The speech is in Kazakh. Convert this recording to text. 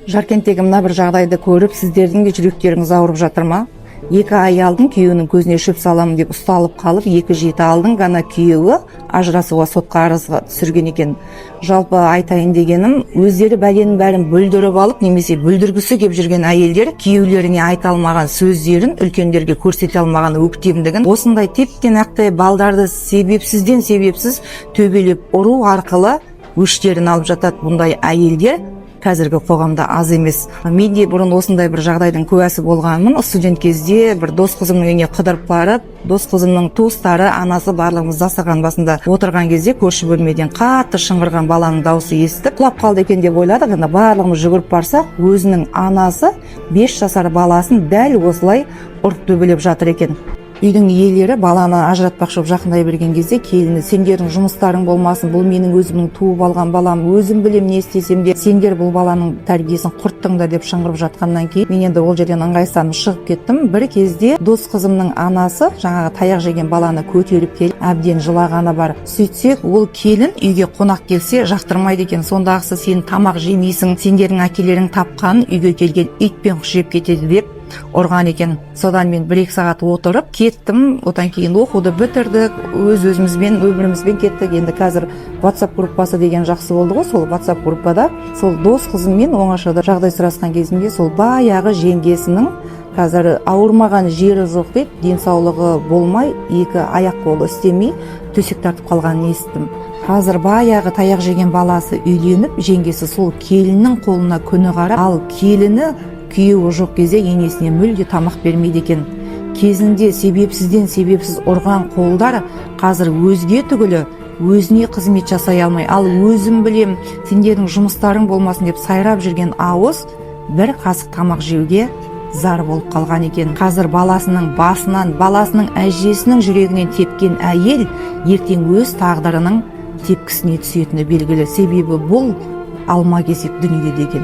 Жаркенттегі мына бір жағдайды көріп, сіздердің де жүректеріңіз ауырып жатыр ма? 2 ай алдын күйеуінің көзіне шөп саламын деп ұсталып қалып, 2 жеті алдын ғана күйеуі ажырасуға сотқа арызға түсірген екен. Жалпы айтайын дегенім, өздері бәленің бәрін бүлдіріп алып, немесе бүлдіргісі кеп жүрген әйелдер күйеулеріне айта алмаған сөздерін, үлкендерге көрсете алмаған өктемдігін, осындай тептен ақтай балдарды себепсіз төбелеп ұру арқылы өштерін алып жатады. Бұндай әйелдер қазіргі қоғамда аз емес. Мен де бұрын осындай бір жағдайдың куәсі болғанмын. Студент кезде бір дос қызымның үйіне қыдырып барып, дос қызымның туыстары, анасы барлығымыз дастархан басында отырған кезде көрші бөлмеден қатты шыңғырған баланың дауысы естіп, құлап қалды екен деп ойладық. Енді барлығымыз жүгіріп барсақ, өзінің анасы 5 жасар баласын дәл осылай ұрып төбелеп жатыр екен. Үйдің иелері баланы ажыратпақшы жақындай берген кезде келіні, сендердің жұмыстарың болмасын, бұл менің өзімнің туып алған балам, өзім білем не істесем де, сендер бұл баланың тәрбиесін құрттыңдар деп шыңғырып жатқаннан кейін мен енді ол жерден ыңғайсызданып шығып кеттім. Бір кезде дос қызымның анасы жаңағы таяқ жеген баланы көтеріп келіп әбден жылағаны бар. Сөйтсек, ол келін үйге қонақ келсе жақтырмайды екен. Сондағысы сен тамақ жемейсің, сендердің әкелерің тапқанын үйге келген итпен құшып жеп кетеді деп ұрған екен. Содан мен 1-2 сағат отырып кеттім. Одан кейін оқуды бітірдік, өзімізбен өмірімізбен кеттік. Енді қазір WhatsApp группасы деген жақсы болды ғой. Сол WhatsApp группада сол дос қызыммен оңашада жағдай сұрасқан кезінде сол баяғы жеңгесінің қазір ауырмаған жері жоқ дейді, денсаулығы болмай, 2 аяқ қолы істемей төсек тартып қалғанын естідім. Қазір баяғы таяқ жеген баласы үйленіп, жеңгесі сол келіннің қолына күні қарап, ал келіні күйеуі жоқ кезде енесіне мүлде тамақ бермейді екен. Кезінде себепсіз ұрған қолдар қазір өзге түгілі өзіне қызмет жасай алмай, ал өзім білем, сендердің жұмыстарың болмасын деп сайрап жүрген ауыз бір қасық тамақ жеуге зар болып қалған екен. Қазір баласының басынан, баласының әжесінің жүрегінен тепкен әйел ертең өз тағдырының тепкісіне түсетіні белгілі. Себебі бұл алма-кезек дүниеде деген.